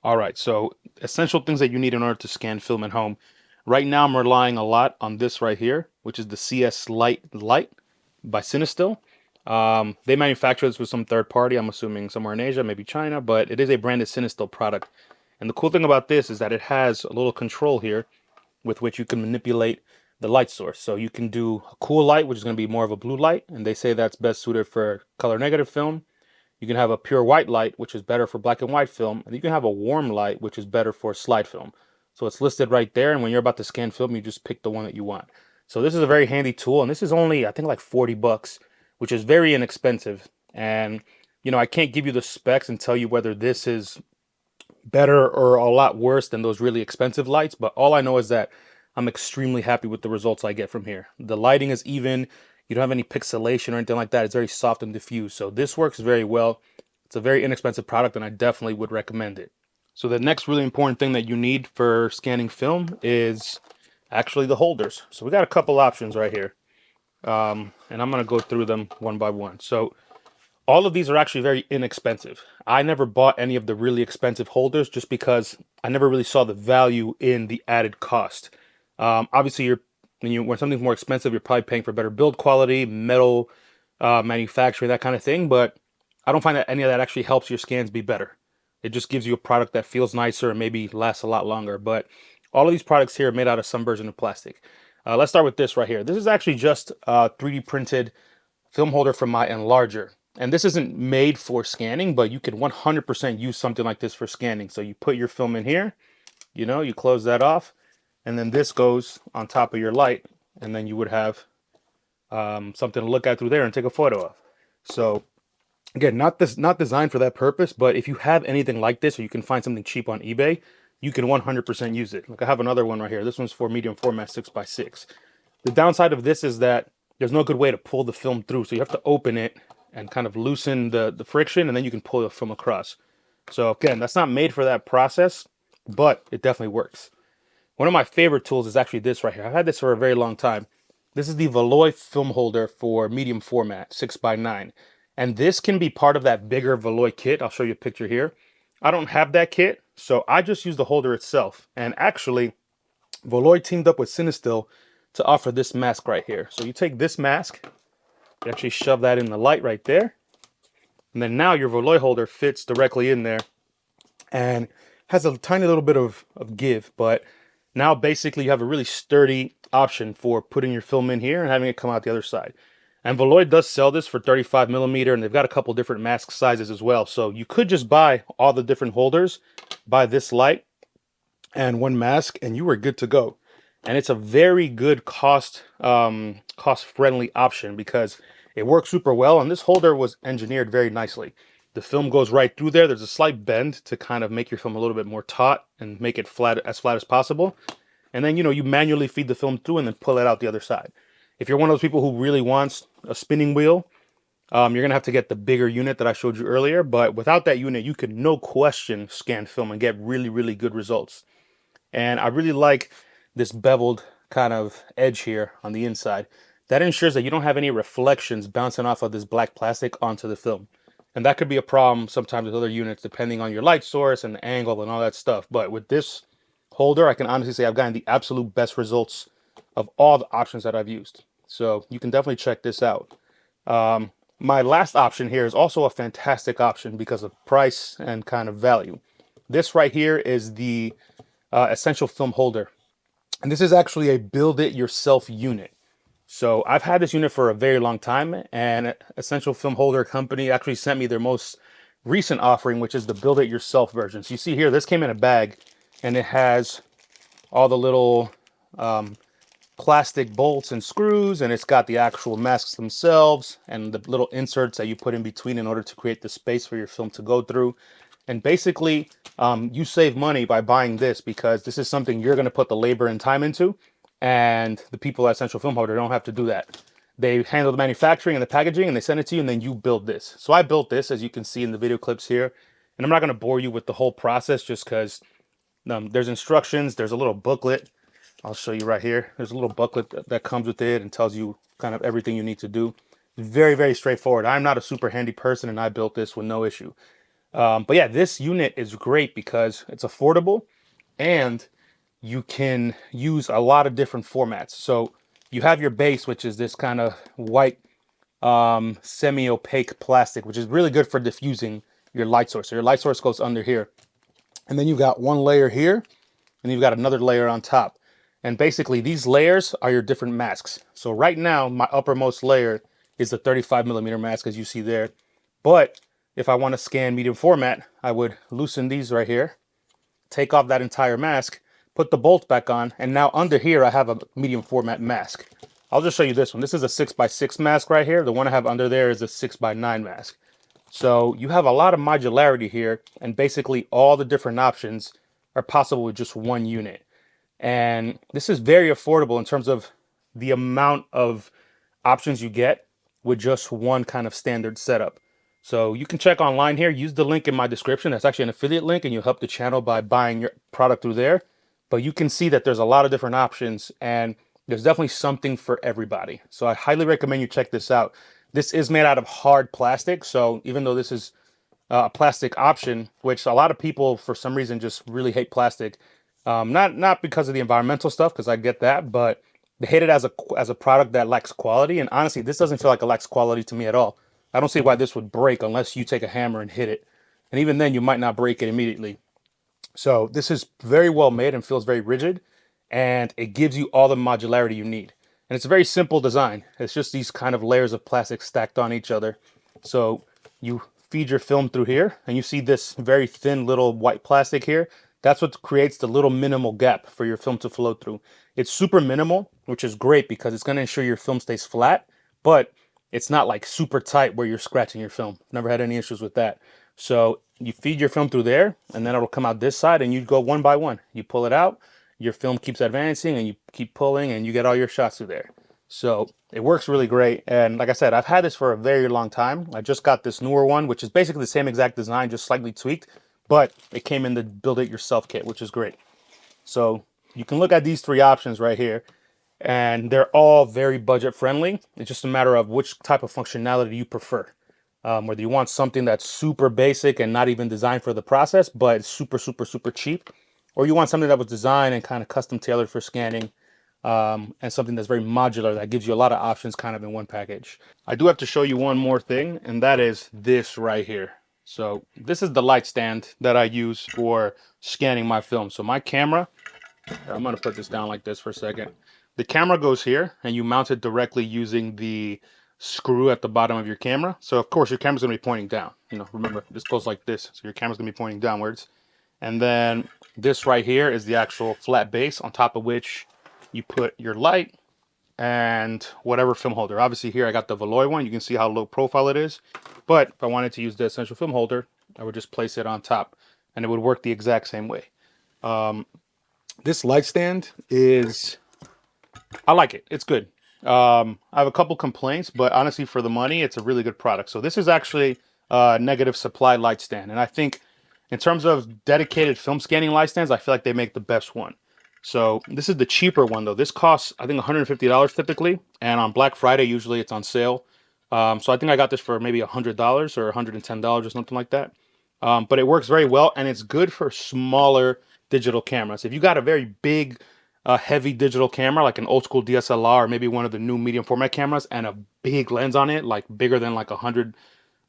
All right, so essential things that you need in order to scan film at home. Right now, I'm relying a lot on this right here, which is the CS Light by Cinestill. They manufacture this with some third party, I'm assuming somewhere in Asia, maybe China, but it is a branded Cinestill product. And the cool thing about this is that it has a little control here with which you can manipulate the light source. So you can do a cool light, which is going to be more of a blue light, and they say that's best suited for color negative film. You can have a pure white light, which is better for black and white film, and you can have a warm light, which is better for slide film. So it's listed right there, and when you're about to scan film, you just pick the one that you want. So this is a very handy tool, and this is only, I think, like 40 bucks, which is very inexpensive. And, I can't give you the specs and tell you whether this is better or a lot worse than those really expensive lights, but all I know is that I'm extremely happy with the results I get from here. The lighting is even, you don't have any pixelation or anything like that. It's very soft and diffuse. So this works very well. It's a very inexpensive product and I definitely would recommend it. So the next really important thing that you need for scanning film is actually the holders. So we got a couple options right here. And I'm going to go through them one by one. So all of these are actually very inexpensive. I never bought any of the really expensive holders just because I never really saw the value in the added cost. Obviously, when something's more expensive, you're probably paying for better build quality, metal manufacturing, that kind of thing. But I don't find that any of that actually helps your scans be better. It just gives you a product that feels nicer and maybe lasts a lot longer. But all of these products here are made out of some version of plastic. Let's start with this right here. This is actually just a 3D printed film holder from my enlarger. And this isn't made for scanning, but you can 100% use something like this for scanning. So you put your film in here, you close that off, and then this goes on top of your light, and then you would have something to look at through there and take a photo of. So again, not designed for that purpose, but if you have anything like this, or you can find something cheap on eBay, you can 100% use it. Like I have another one right here. This one's for medium format 6x6. The downside of this is that there's no good way to pull the film through. So you have to open it and kind of loosen the friction, and then you can pull the film across. So again, that's not made for that process, but it definitely works. One of my favorite tools is actually this right here. I've had this for a very long time. This is the valoi film holder for medium format, 6x9. And this can be part of that bigger valoi kit. I'll show you a picture here. I don't have that kit, so I just use the holder itself. And actually, valoi teamed up with Cinestill to offer this mask right here. So you take this mask, you actually shove that in the light right there, and then now your valoi holder fits directly in there and has a tiny little bit of give, but now basically you have a really sturdy option for putting your film in here and having it come out the other side. And valoi does sell this for 35 millimeter, and they've got a couple different mask sizes as well. So you could just buy all the different holders, buy this light and one mask, and you are good to go. And it's a very good cost friendly option because it works super well, and this holder was engineered very nicely. The film goes right through there. There's a slight bend to kind of make your film a little bit more taut and make it flat as possible. And then you manually feed the film through and then pull it out the other side. If you're one of those people who really wants a spinning wheel, you're gonna have to get the bigger unit that I showed you earlier. But without that unit, you can no question scan film and get really, really good results. And I really like this beveled kind of edge here on the inside. That ensures that you don't have any reflections bouncing off of this black plastic onto the film. And that could be a problem sometimes with other units depending on your light source and the angle and all that stuff. But with this holder, I can honestly say I've gotten the absolute best results of all the options that I've used. So you can definitely check this out. My last option here is also a fantastic option because of price and kind of value. This right here is the essential film holder. And this is actually a build it yourself unit. So I've had this unit for a very long time, and Essential Film Holder Company actually sent me their most recent offering, which is the build it yourself version. So you see here, this came in a bag and it has all the little plastic bolts and screws, and it's got the actual masks themselves and the little inserts that you put in between in order to create the space for your film to go through. And basically, you save money by buying this because this is something you're going to put the labor and time into, and the people at Essential Film Holder don't have to do that. They handle the manufacturing and the packaging, and they send it to you, and then you build this. So I built this, as you can see in the video clips here, and I'm not going to bore you with the whole process just because there's instructions. There's a little booklet. I'll show you right here. There's a little booklet that comes with it and tells you kind of everything you need to do. Very, very straightforward. I'm not a super handy person, and I built this with no issue. But yeah, this unit is great because it's affordable and you can use a lot of different formats. So you have your base, which is this kind of white semi-opaque plastic, which is really good for diffusing your light source. So your light source goes under here. And then you've got one layer here, and you've got another layer on top. And basically these layers are your different masks. So right now, my uppermost layer is the 35mm mask, as you see there. But if I want to scan medium format, I would loosen these right here, take off that entire mask, put the bolt back on, and now under here I have a medium format mask. I'll just show you this one. This is a 6x6 mask right here. The one I have under there is a 6x9 mask. So you have a lot of modularity here, and basically all the different options are possible with just one unit. And this is very affordable in terms of the amount of options you get with just one kind of standard setup. So you can check online here. Use the link in my description. That's actually an affiliate link, and you'll help the channel by buying your product through there. But you can see that there's a lot of different options, and there's definitely something for everybody. So I highly recommend you check this out. This is made out of hard plastic, so even though this is a plastic option, which a lot of people for some reason just really hate plastic, not because of the environmental stuff, because I get that, but they hate it as a product that lacks quality. And honestly, this doesn't feel like it lacks quality to me at all. I don't see why this would break unless you take a hammer and hit it, and even then you might not break it immediately. So this is very well made and feels very rigid, and it gives you all the modularity you need. And it's a very simple design. It's just these kind of layers of plastic stacked on each other. So you feed your film through here, and you see this very thin little white plastic here. That's what creates the little minimal gap for your film to flow through. It's super minimal, which is great because it's going to ensure your film stays flat, but it's not like super tight where you're scratching your film. Never had any issues with that. So you feed your film through there, and then it'll come out this side, and you go one by one. You pull it out, your film keeps advancing, and you keep pulling, and you get all your shots through there. So it works really great. And like I said, I've had this for a very long time. I just got this newer one, which is basically the same exact design, just slightly tweaked, but it came in the build it yourself kit, which is great. So you can look at these three options right here, and they're all very budget friendly. It's just a matter of which type of functionality you prefer. Whether you want something that's super basic and not even designed for the process, but it's super, super, super cheap, or you want something that was designed and kind of custom tailored for scanning, and something that's very modular that gives you a lot of options kind of in one package. I do have to show you one more thing, and that is this right here. So this is the light stand that I use for scanning my film. So my camera, I'm going to put this down like this for a second. The camera goes here, and you mount it directly using the screw at the bottom of your camera. So of course your camera's going to be pointing down. You know, remember, this goes like this, so your camera's going to be pointing downwards. And then this right here is the actual flat base on top of which you put your light and whatever film holder. Obviously here I got the valoi one. You can see how low profile it is. But if I wanted to use the essential film holder, I would just place it on top, and it would work the exact same way. This light stand is, I like it. It's good. I have a couple complaints, but honestly, for the money, it's a really good product. So this is actually a negative supply light stand. And I think in terms of dedicated film scanning light stands, I feel like they make the best one. So this is the cheaper one though. This costs, I think, $150 typically. And on Black Friday, usually it's on sale. So I think I got this for maybe $100 or $110 or something like that. But it works very well, and it's good for smaller digital cameras. If you got a very big, heavy digital camera, like an old school DSLR, or maybe one of the new medium format cameras, and a big lens on it, like bigger than like 100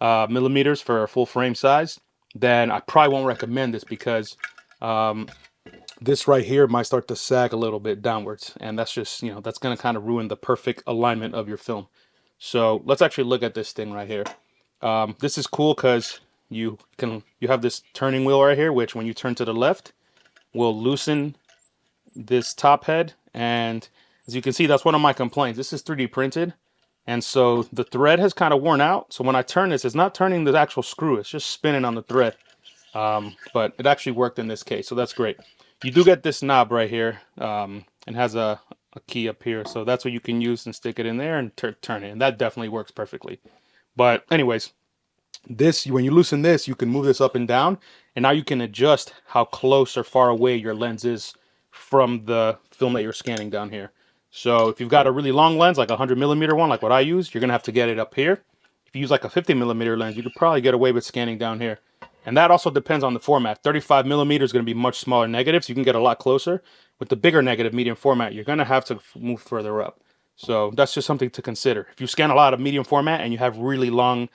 millimeters for a full frame size, then I probably won't recommend this because this right here might start to sag a little bit downwards, and that's just, you know, that's going to kind of ruin the perfect alignment of your film. So let's actually look at this thing right here. This is cool because you have this turning wheel right here, which when you turn to the left will loosen this top head. And as you can see, that's one of my complaints. This is 3D printed, and so the thread has kind of worn out. So when I turn this, it's not turning the actual screw, it's just spinning on the thread. But it actually worked in this case, so that's great. You do get this knob right here, and has a key up here, so that's what you can use and stick it in there and turn it, and that definitely works perfectly. But anyways, this, when you loosen this, you can move this up and down, and now you can adjust how close or far away your lens is from the film that you're scanning down here. So if you've got a really long lens, like a 100mm one, like what I use, you're gonna have to get it up here. If you use like a 50mm lens, you could probably get away with scanning down here. And that also depends on the format. 35 millimeter is going to be much smaller negatives. You can get a lot closer. With the bigger negative medium format, you're going to have to move further up. So that's just something to consider. If you scan a lot of medium format and you have really long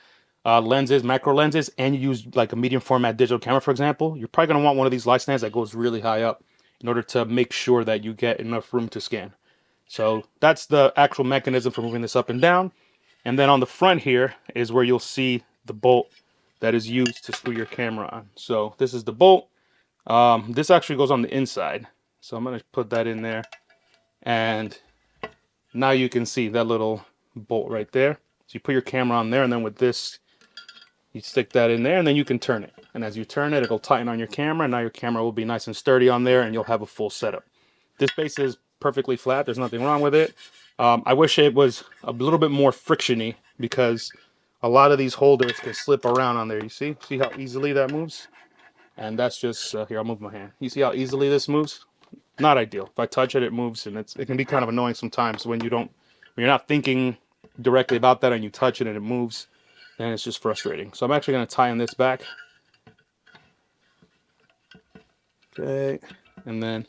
lenses, macro lenses, and you use like a medium format digital camera, for example, you're probably going to want one of these light stands that goes really high up in order to make sure that you get enough room to scan. So that's the actual mechanism for moving this up and down. And then on the front here is where you'll see the bolt that is used to screw your camera on. So this is the bolt. This actually goes on the inside. So I'm going to put that in there. And now you can see that little bolt right there. So you put your camera on there, and then with this, you stick that in there, and then you can turn it. And as you turn it, it'll tighten on your camera. Now your camera will be nice and sturdy on there, and you'll have a full setup. This base is perfectly flat. There's nothing wrong with it. I wish it was a little bit more frictiony, because a lot of these holders can slip around on there. You see how easily that moves? And that's just, here, I'll move my hand. You see how easily this moves? Not ideal. If I touch it, it moves, and it can be kind of annoying sometimes when when you're not thinking directly about that and you touch it and it moves, then it's just frustrating. So I'm actually going to tie in this back. Okay. And then,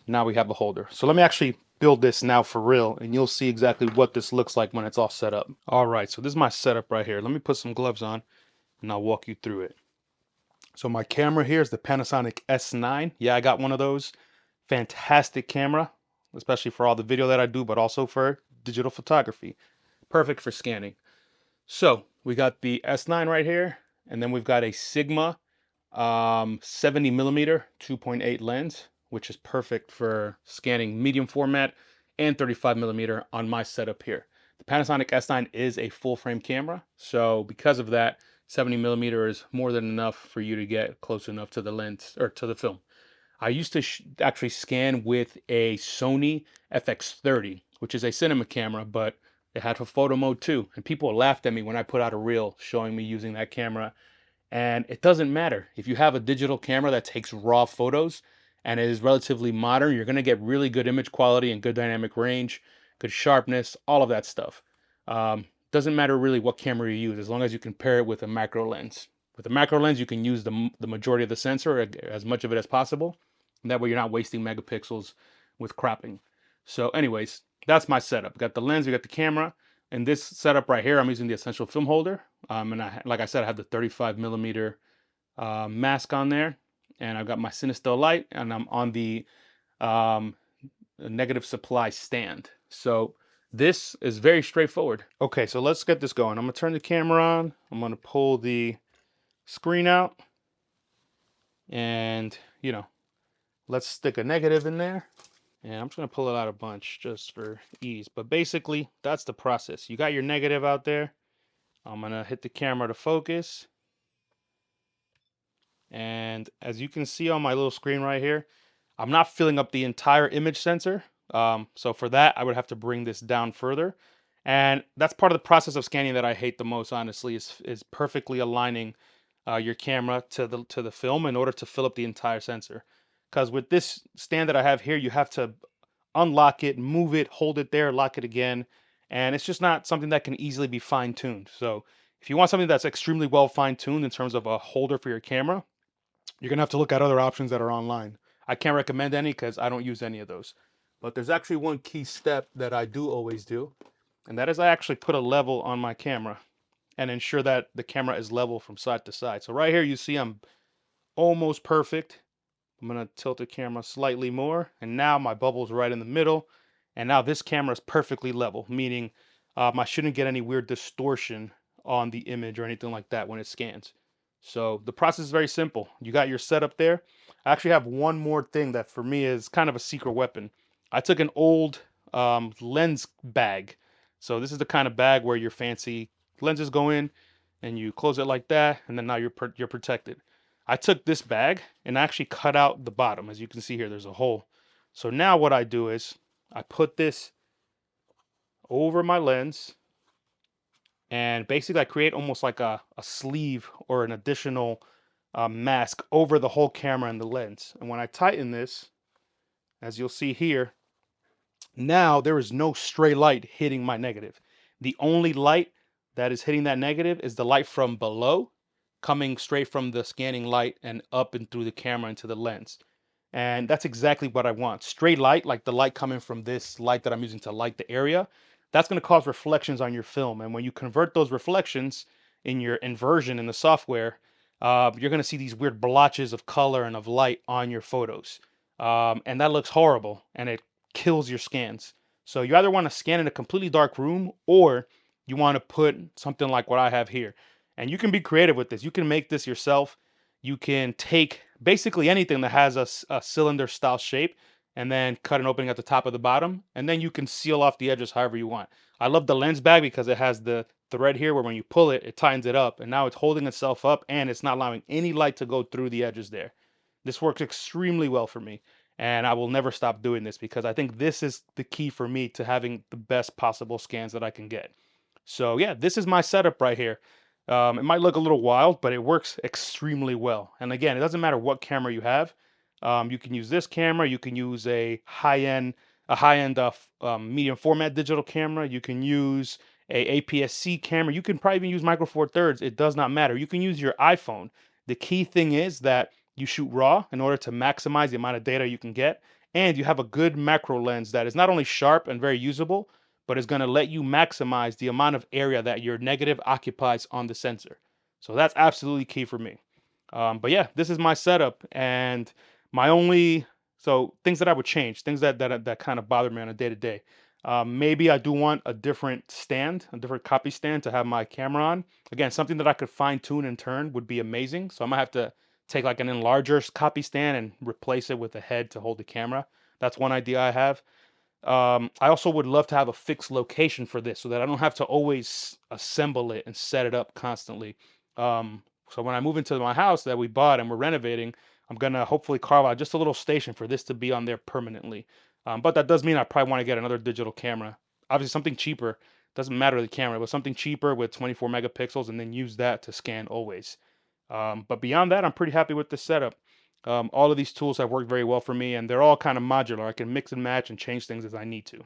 now we have a holder. So let me actually build this now for real, and you'll see exactly what this looks like when it's all set up. All right, so this is my setup right here. Let me put some gloves on, and I'll walk you through it. So my camera here is the Panasonic S9. Yeah, I got one of those. Fantastic camera, especially for all the video that I do, but also for digital photography. Perfect for scanning. So we got the S9 right here, and then we've got a Sigma 70 millimeter 2.8 lens, which is perfect for scanning medium format, and 35 millimeter on my setup here. The Panasonic S9 is a full frame camera, so because of that, 70 millimeter is more than enough for you to get close enough to the lens or to the film. I used to actually scan with a Sony FX30, which is a cinema camera, but it had a photo mode too. And people laughed at me when I put out a reel showing me using that camera. And it doesn't matter. If you have a digital camera that takes raw photos and is relatively modern, you're going to get really good image quality and good dynamic range, good sharpness, all of that stuff. Doesn't matter really what camera you use, as long as you can pair it with a macro lens. With a macro lens, you can use the majority of the sensor, as much of it as possible. And that way you're not wasting megapixels with cropping. So anyways, that's my setup. Got the lens, we got the camera. In this setup right here, I'm using the Essential Film Holder. And like I said, I have the 35 millimeter mask on there. And I've got my Cinestel light, and I'm on the negative supply stand. So this is very straightforward. Okay, so let's get this going. I'm gonna turn the camera on. I'm gonna pull the screen out, and let's stick a negative in there. And I'm just gonna pull it out a bunch just for ease. But basically, that's the process. You got your negative out there. I'm gonna hit the camera to focus. And as you can see on my little screen right here, I'm not filling up the entire image sensor. So for that, I would have to bring this down further. And that's part of the process of scanning that I hate the most, honestly, is perfectly aligning your camera to the film in order to fill up the entire sensor. Because with this stand that I have here, you have to unlock it, move it, hold it there, lock it again. And it's just not something that can easily be fine-tuned. So if you want something that's extremely well fine-tuned in terms of a holder for your camera, you're gonna have to look at other options that are online. I can't recommend any because I don't use any of those. But there's actually one key step that I do always do, and that is I actually put a level on my camera and ensure that the camera is level from side to side. So right here you see I'm almost perfect. I'm gonna tilt the camera slightly more, and now my bubble's right in the middle. And now this camera is perfectly level, meaning I shouldn't get any weird distortion on the image or anything like that when it scans. So the process is very simple. You got your setup there. I actually have one more thing that for me is kind of a secret weapon. I took an old lens bag. So this is the kind of bag where your fancy lenses go in, and you close it like that, and then now you're protected. I took this bag and actually cut out the bottom. As you can see here, there's a hole. So now what I do is I put this over my lens, and basically I create almost like a sleeve or an additional mask over the whole camera and the lens. And when I tighten this, as you'll see here, now there is no stray light hitting my negative. The only light that is hitting that negative is the light from below coming straight from the scanning light and up and through the camera into the lens. And that's exactly what I want. Straight light, like the light coming from this light that I'm using to light the area, that's going to cause reflections on your film. And when you convert those reflections in your inversion in the software, you're going to see these weird blotches of color and of light on your photos. And that looks horrible and it kills your scans. So you either want to scan in a completely dark room or you want to put something like what I have here. And you can be creative with this. You can make this yourself. You can take basically anything that has a cylinder style shape and then cut an opening at the top of the bottom, and then you can seal off the edges however you want. I love the lens bag because it has the thread here where when you pull it, it tightens it up, and now it's holding itself up and it's not allowing any light to go through the edges there. This works extremely well for me, and I will never stop doing this because I think this is the key for me to having the best possible scans that I can get. So yeah, this is my setup right here. It might look a little wild, but it works extremely well. And again, it doesn't matter what camera you have. You can use this camera. You can use a high-end medium format digital camera. You can use a APS-C camera. You can probably even use Micro Four Thirds. It does not matter. You can use your iPhone. The key thing is that you shoot RAW in order to maximize the amount of data you can get, and you have a good macro lens that is not only sharp and very usable, but it's going to let you maximize the amount of area that your negative occupies on the sensor. So that's absolutely key for me. But yeah, this is my setup, and my only things that I would change, things that kind of bother me on a day to day. Maybe I do want a different stand, a different copy stand to have my camera on. Again, something that I could fine tune and turn would be amazing. So I might have to take like an enlarger copy stand and replace it with a head to hold the camera. That's one idea I have. I also would love to have a fixed location for this so that I don't have to always assemble it and set it up constantly. So when I move into my house that we bought and we're renovating, I'm gonna hopefully carve out just a little station for this to be on there permanently. But that does mean I probably want to get another digital camera. Obviously, something cheaper. Doesn't matter the camera, but something cheaper with 24 megapixels, and then use that to scan always. But beyond that, I'm pretty happy with the setup. All of these tools have worked very well for me, and they're all kind of modular. I can mix and match and change things as I need to.